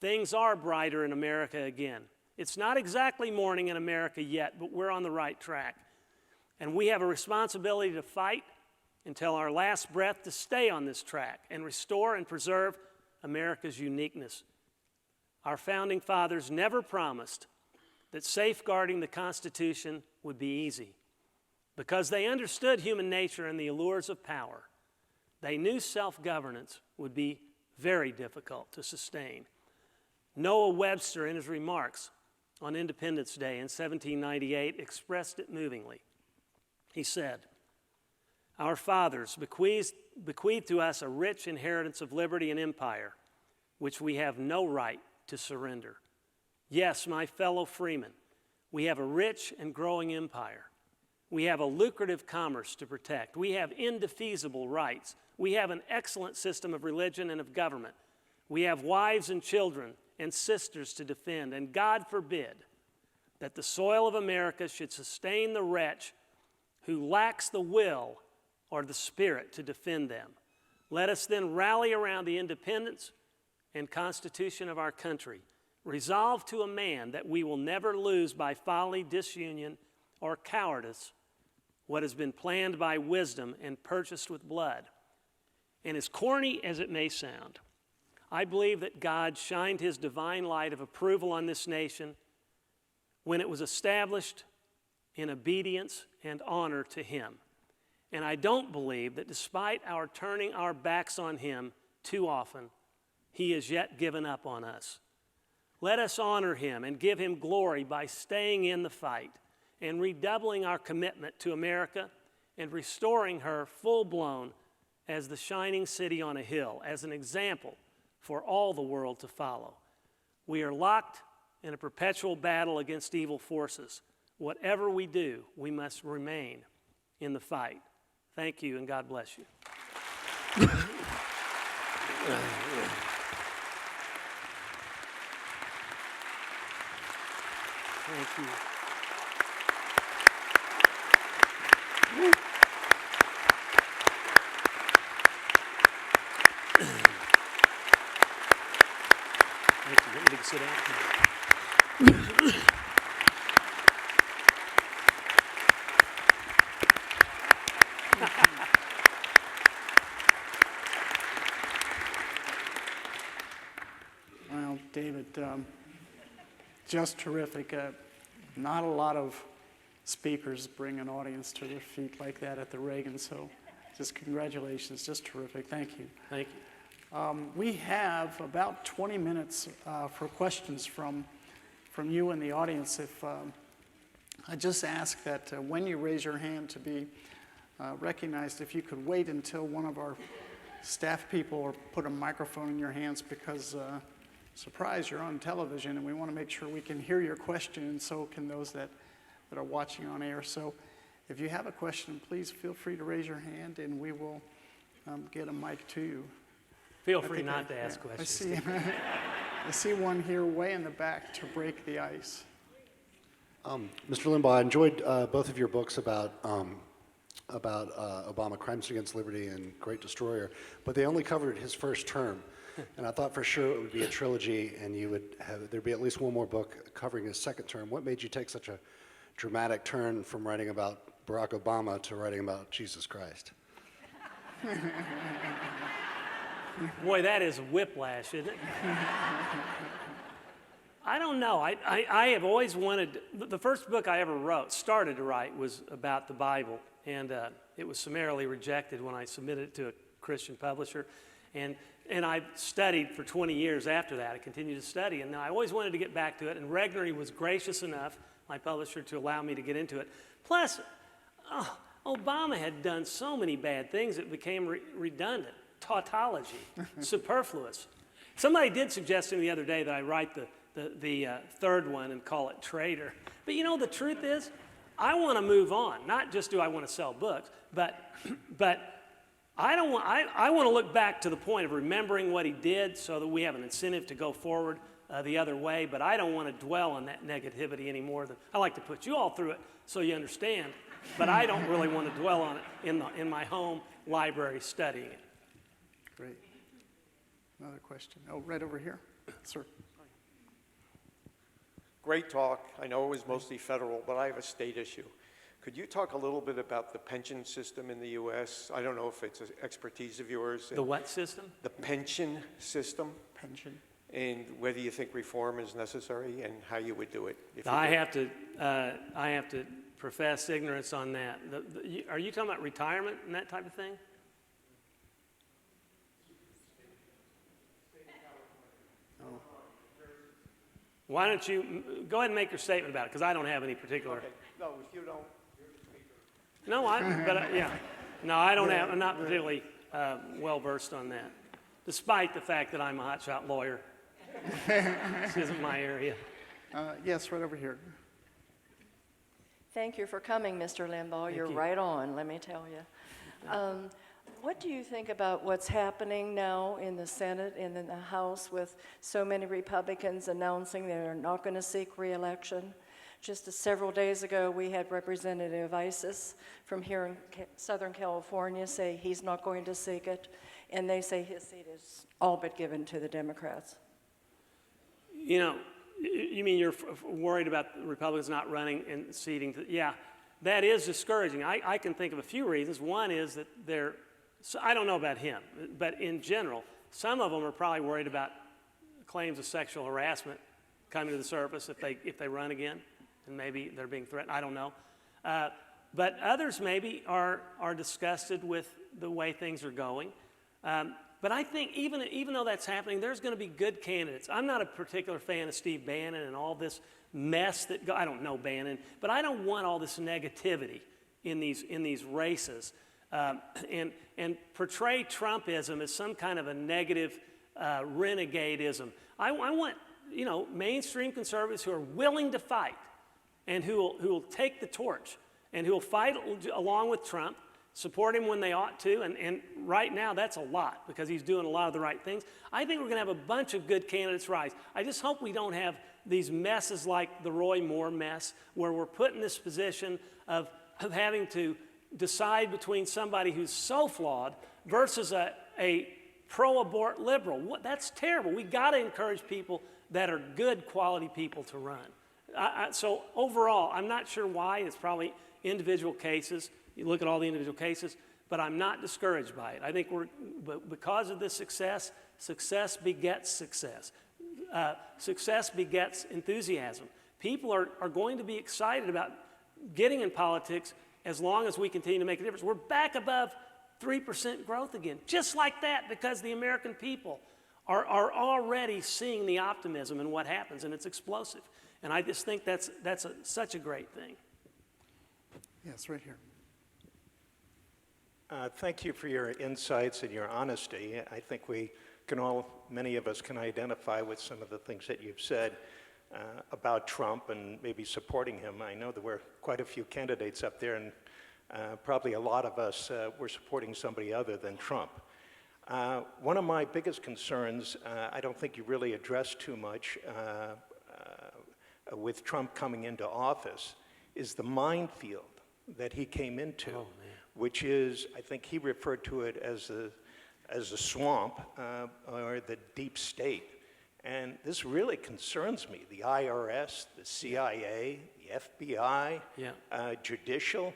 Things are brighter in America again. It's not exactly morning in America yet, but we're on the right track. And we have a responsibility to fight until our last breath to stay on this track and restore and preserve America's uniqueness. Our founding fathers never promised that safeguarding the Constitution would be easy. Because they understood human nature and the allures of power, they knew self-governance would be very difficult to sustain. Noah Webster, in his remarks on Independence Day in 1798, expressed it movingly. He said, "Our fathers bequeathed to us a rich inheritance of liberty and empire, which we have no right to surrender. Yes, my fellow freemen, we have a rich and growing empire. We have a lucrative commerce to protect. We have indefeasible rights. We have an excellent system of religion and of government. We have wives and children and sisters to defend, and God forbid that the soil of America should sustain the wretch who lacks the will or the spirit to defend them. Let us then rally around the independence and Constitution of our country. Resolve to a man that we will never lose by folly, disunion, or cowardice what has been planned by wisdom and purchased with blood. And as corny as it may sound, I believe that God shined his divine light of approval on this nation when it was established in obedience and honor to him. And I don't believe that despite our turning our backs on him too often, he has yet given up on us. Let us honor him and give him glory by staying in the fight and redoubling our commitment to America and restoring her full-blown as the shining city on a hill, as an example for all the world to follow. We are locked in a perpetual battle against evil forces. Whatever we do, we must remain in the fight. Thank you, and God bless you. Thank you. Thank you. Let me sit down. Well, David, just terrific. Not a lot of speakers bring an audience to their feet like that at the Reagan, so just congratulations, just terrific. Thank you. Thank you. We have about 20 minutes for questions from you in the audience. If I just ask that when you raise your hand to be recognized, if you could wait until one of our staff people or put a microphone in your hands, because surprise, you're on television and we want to make sure we can hear your question, and so can those that are watching on air. So if you have a question, please feel free to raise your hand and we will get a mic to you. Feel free not to ask questions. I see one here way in the back to break the ice. Mr. Limbaugh, I enjoyed both of your books about Obama, Crimes Against Liberty and Great Destroyer, but they only covered his first term. And I thought for sure it would be a trilogy and there'd be at least one more book covering his second term. What made you take such a dramatic turn from writing about Barack Obama to writing about Jesus Christ? Boy, that is whiplash, isn't it? I don't know. I have always wanted, the first book I ever started to write, was about the Bible. And it was summarily rejected when I submitted it to a Christian publisher. And I studied for 20 years after that. I continued to study. And I always wanted to get back to it. And Regnery was gracious enough, my publisher, to allow me to get into it. Plus, Obama had done so many bad things it became redundant. Tautology, superfluous. Somebody did suggest to me the other day that I write the third one and call it Traitor. But you know, the truth is, I want to move on. Not just do I want to sell books, but I want to look back to the point of remembering what he did so that we have an incentive to go forward the other way. But I don't want to dwell on that negativity any more than I like to put you all through it so you understand. But I don't really want to dwell on it in my home library studying it. Great. Another question. Oh, right over here. Sir. Great talk. I know it was mostly federal, but I have a state issue. Could you talk a little bit about the pension system in the U.S.? I don't know if it's an expertise of yours. The what system? The pension system. Pension. And whether you think reform is necessary and how you would do it. I have to profess ignorance on that. Are you talking about retirement and that type of thing? Why don't you go ahead and make your statement about it, because I don't have any particular. Okay. No, if you don't, you're the speaker. No, yeah. No, I don't have. I'm not particularly well versed on that, despite the fact that I'm a hotshot lawyer. This isn't my area. Yes, right over here. Thank you for coming, Mr. Limbaugh. You're you. right on, let me tell you. What do you think about what's happening now in the Senate and in the House with so many Republicans announcing they're not going to seek re-election? Just several days ago, we had Representative Isis from here in Southern California say he's not going to seek it, and they say his seat is all but given to the Democrats. You know, you mean you're worried about the Republicans not running and ceding to, yeah, that is discouraging. I can think of a few reasons. One is that I don't know about him, but in general, some of them are probably worried about claims of sexual harassment coming to the surface if they run again, and maybe they're being threatened. I don't know. But others maybe are disgusted with the way things are going. But I think even though that's happening, there's going to be good candidates. I'm not a particular fan of Steve Bannon and all this mess I don't know Bannon, but I don't want all this negativity in these races and portray Trumpism as some kind of a negative renegadeism. I want mainstream conservatives who are willing to fight and who will take the torch and who will fight along with Trump, support him when they ought to, and right now that's a lot because he's doing a lot of the right things. I think we're going to have a bunch of good candidates rise. I just hope we don't have these messes like the Roy Moore mess where we're put in this position of having to decide between somebody who's so flawed versus a pro-abort liberal. That's terrible. We got to encourage people that are good quality people to run. So overall, I'm not sure why. It's probably individual cases. You look at all the individual cases, but I'm not discouraged by it. I think because of this success begets success. Success begets enthusiasm. People are going to be excited about getting in politics as long as we continue to make a difference. We're back above 3% growth again, just like that, because the American people are already seeing the optimism in what happens, and it's explosive. And I just think that's such a great thing. Yes, right here. Thank you for your insights and your honesty. I think many of us can identify with some of the things that you've said about Trump and maybe supporting him. I know there were quite a few candidates up there, and probably a lot of us were supporting somebody other than Trump. One of my biggest concerns, I don't think you really addressed too much with Trump coming into office, is the minefield that he came into, which is, I think he referred to it as a swamp or the deep state. And this really concerns me. The IRS, the CIA, the FBI, judicial,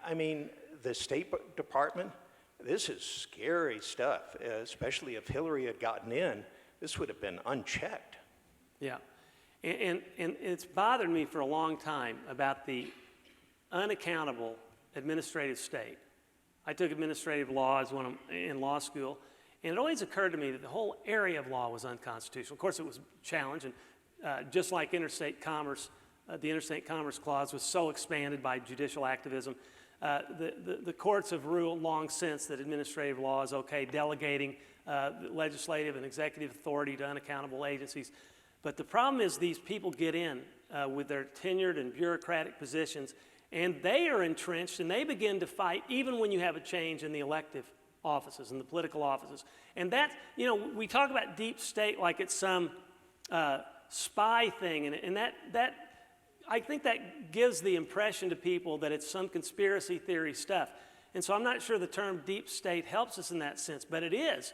I mean, the State Department, this is scary stuff, especially if Hillary had gotten in, this would have been unchecked. Yeah, and it's bothered me for a long time about the unaccountable administrative state. I took administrative law in law school, and it always occurred to me that the whole area of law was unconstitutional. Of course, it was challenged, and just like interstate commerce, the Interstate Commerce Clause was so expanded by judicial activism. The courts have ruled long since that administrative law is okay, delegating legislative and executive authority to unaccountable agencies. But the problem is these people get in with their tenured and bureaucratic positions, and they are entrenched, and they begin to fight even when you have a change in the elective offices and the political offices. And that, we talk about deep state like it's some spy thing, and that I think that gives the impression to people that it's some conspiracy theory stuff. And so I'm not sure the term deep state helps us in that sense, but it is.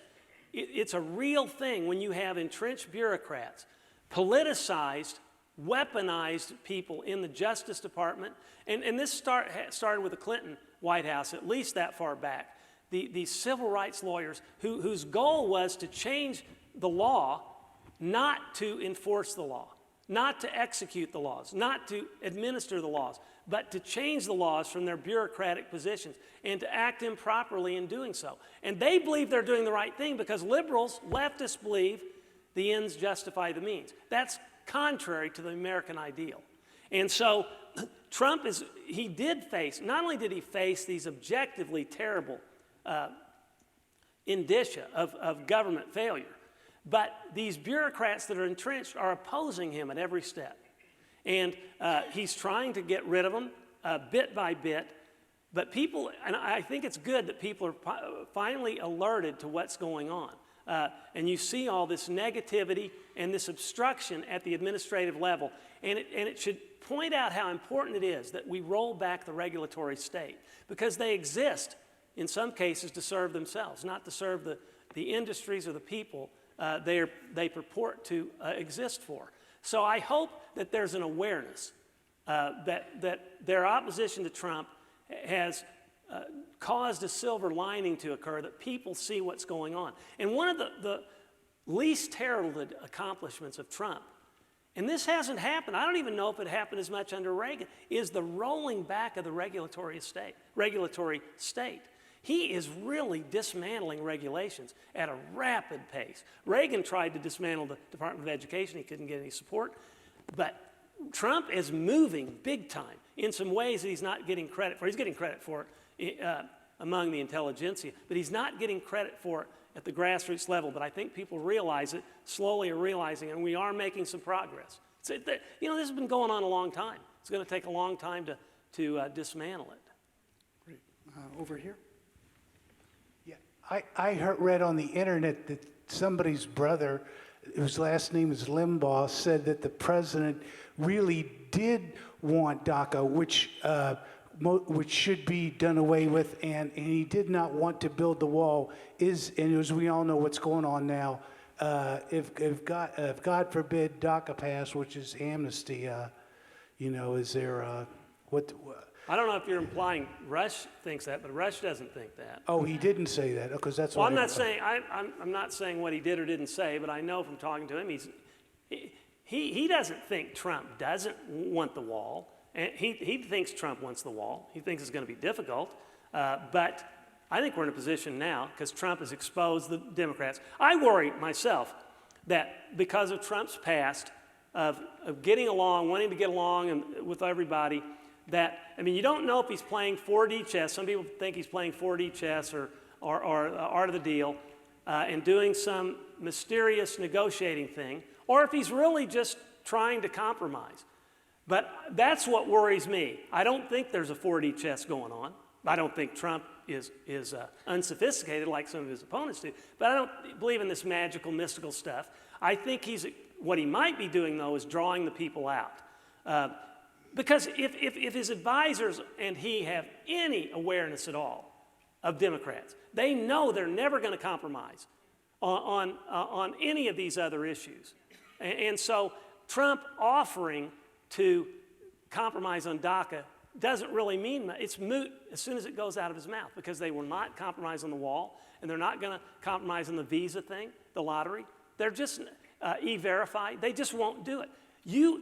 It's a real thing when you have entrenched bureaucrats, politicized, weaponized people in the Justice Department, and this started with the Clinton White House, at least that far back. The civil rights lawyers whose goal was to change the law, not to enforce the law, not to execute the laws, not to administer the laws, but to change the laws from their bureaucratic positions and to act improperly in doing so. And they believe they're doing the right thing because liberals, leftists believe the ends justify the means. That's contrary to the American ideal. And so Trump not only did he face these objectively terrible indicia of government failure, but these bureaucrats that are entrenched are opposing him at every step. And he's trying to get rid of them bit by bit. But people, and I think it's good that people are finally alerted to what's going on. And you see all this negativity and this obstruction at the administrative level. And it should point out how important it is that we roll back the regulatory state, because they exist in some cases to serve themselves, not to serve the industries or the people they purport to exist for. So I hope that there's an awareness that their opposition to Trump has caused a silver lining to occur, that people see what's going on. And one of the least heralded accomplishments of Trump, and this hasn't happened, I don't even know if it happened as much under Reagan, is the rolling back of the regulatory state. He is really dismantling regulations at a rapid pace. Reagan tried to dismantle the Department of Education. He couldn't get any support. But Trump is moving big time in some ways that he's not getting credit for. He's getting credit for it among the intelligentsia, but he's not getting credit for it at the grassroots level. But I think people realize it, slowly are realizing it, and we are making some progress. This has been going on a long time. It's going to take a long time to dismantle it. Great. Over here. I read on the internet that somebody's brother, whose last name is Limbaugh, said that the president really did want DACA, which should be done away with, and he did not want to build the wall. And as we all know what's going on now, if God forbid DACA pass, which is amnesty, is there what? I don't know if you're implying Rush thinks that, but Rush doesn't think that. Oh, he didn't say that, because that's what I'm not saying what he did or didn't say, but I know from talking to him, he doesn't think Trump doesn't want the wall. And he thinks Trump wants the wall. He thinks it's going to be difficult, but I think we're in a position now, because Trump has exposed the Democrats. I worry myself that because of Trump's past of getting along, wanting to get along with everybody, you don't know if he's playing 4D chess. Some people think he's playing 4D chess or art of the deal and doing some mysterious negotiating thing, or if he's really just trying to compromise. But that's what worries me. I don't think there's a 4D chess going on. I don't think Trump is unsophisticated like some of his opponents do, but I don't believe in this magical, mystical stuff. I think what he might be doing, though, is drawing the people out. Because if his advisors and he have any awareness at all of Democrats, they know they're never going to compromise on any of these other issues. And so Trump offering to compromise on DACA doesn't really mean much. It's moot as soon as it goes out of his mouth, because they will not compromise on the wall, and they're not going to compromise on the visa thing, the lottery. They're just E-Verify. They just won't do it.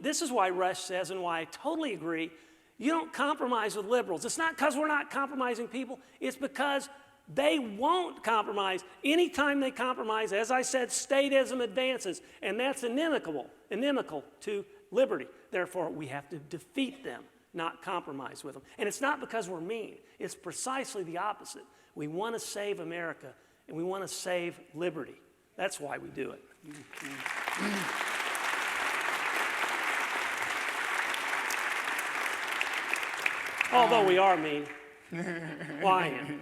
This is why Rush says, and why I totally agree, you don't compromise with liberals. It's not because we're not compromising people. It's because they won't compromise. Anytime they compromise, as I said, statism advances, and that's inimical to liberty. Therefore, we have to defeat them, not compromise with them. And it's not because we're mean. It's precisely the opposite. We want to save America, and we want to save liberty. That's why we do it. Although we are mean. Lying.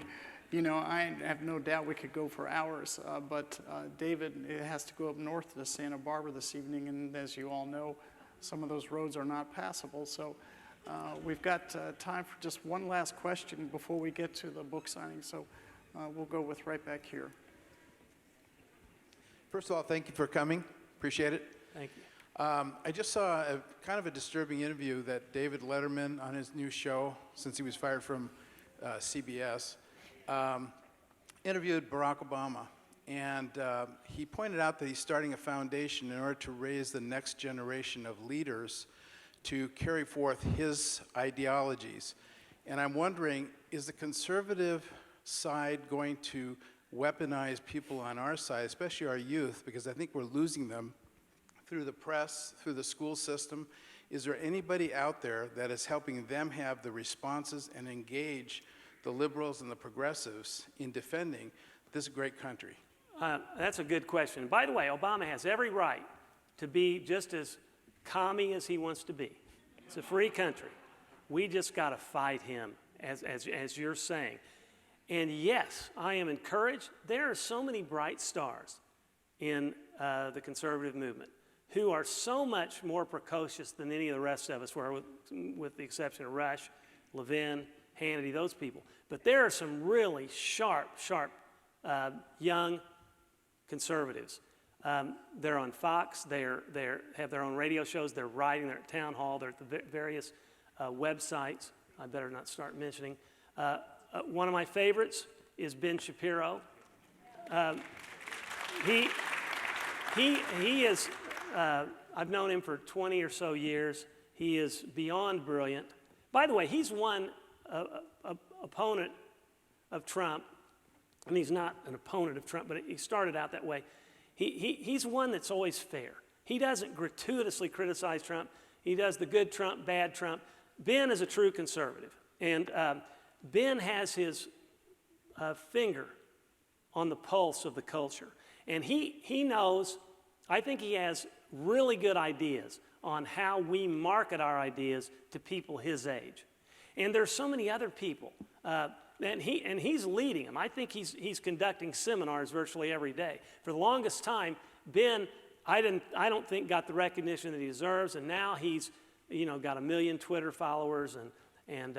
I have no doubt we could go for hours, but David has to go up north to Santa Barbara this evening, and as you all know, some of those roads are not passable. So we've got time for just one last question before we get to the book signing. So we'll go with right back here. First of all, thank you for coming. Appreciate it. Thank you. I just saw kind of a disturbing interview that David Letterman on his new show, since he was fired from CBS, interviewed Barack Obama. And he pointed out that he's starting a foundation in order to raise the next generation of leaders to carry forth his ideologies. And I'm wondering, is the conservative side going to weaponize people on our side, especially our youth, because I think we're losing them through the press, through the school system? Is there anybody out there that is helping them have the responses and engage the liberals and the progressives in defending this great country? That's a good question. By the way, Obama has every right to be just as commie as he wants to be. It's a free country. We just got to fight him, as you're saying. And yes, I am encouraged. There are so many bright stars in the conservative movement who are so much more precocious than any of the rest of us were, with the exception of Rush, Levin, Hannity, those people. But there are some really sharp young conservatives. They're on Fox. They have their own radio shows. They're writing. They're at town hall. They're at the various websites. I better not start mentioning. One of my favorites is Ben Shapiro. He is. I've known him for 20 or so years. He is beyond brilliant. By the way, he's one opponent of Trump. I mean, he's not an opponent of Trump, but he started out that way. He's one that's always fair. He doesn't gratuitously criticize Trump. He does the good Trump, bad Trump. Ben is a true conservative. And Ben has his finger on the pulse of the culture. And he knows, I think he has really good ideas on how we market our ideas to people his age. And there's so many other people, and he's leading them. I think he's conducting seminars virtually every day. For the longest time, Ben, I don't think got the recognition that he deserves, and now he's got 1 million Twitter followers, and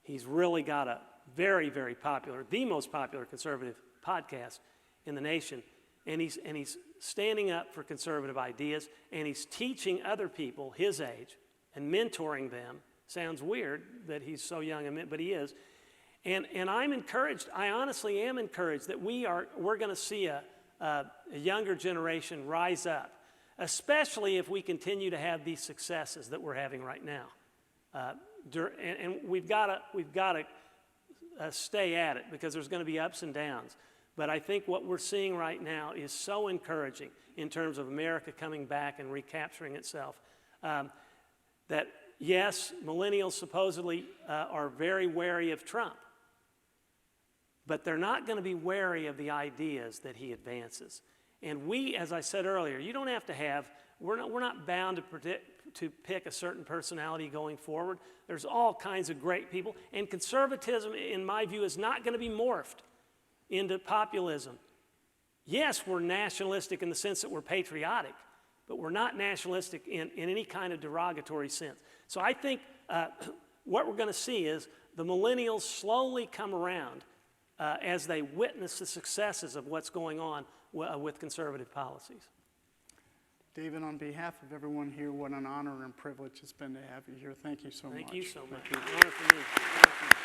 he's really got a very, very popular, the most popular conservative podcast in the nation. And he's standing up for conservative ideas, and he's teaching other people his age and mentoring them. Sounds weird that he's so young, but he is. And I'm encouraged. I honestly am encouraged that we're going to see a younger generation rise up, especially if we continue to have these successes that we're having right now. And we've got to stay at it, because there's going to be ups and downs. But I think what we're seeing right now is so encouraging in terms of America coming back and recapturing itself. That yes, millennials supposedly are very wary of Trump, but they're not going to be wary of the ideas that he advances. And we, as I said earlier, you don't have to have, we're not bound to pick a certain personality going forward. There's all kinds of great people, and conservatism, in my view, is not going to be morphed into populism. Yes, we're nationalistic in the sense that we're patriotic, but we're not nationalistic in any kind of derogatory sense. So I think what we're going to see is the millennials slowly come around as they witness the successes of what's going on with conservative policies. David, on behalf of everyone here, what an honor and privilege it's been to have you here. Thank you so much. Thank you so much. It's an honor for me. Thank you.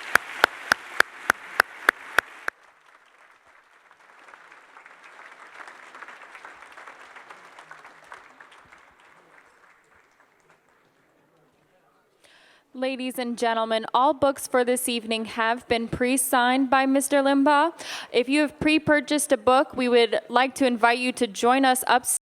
Ladies and gentlemen, all books for this evening have been pre-signed by Mr. Limbaugh. If you have pre-purchased a book, we would like to invite you to join us upstairs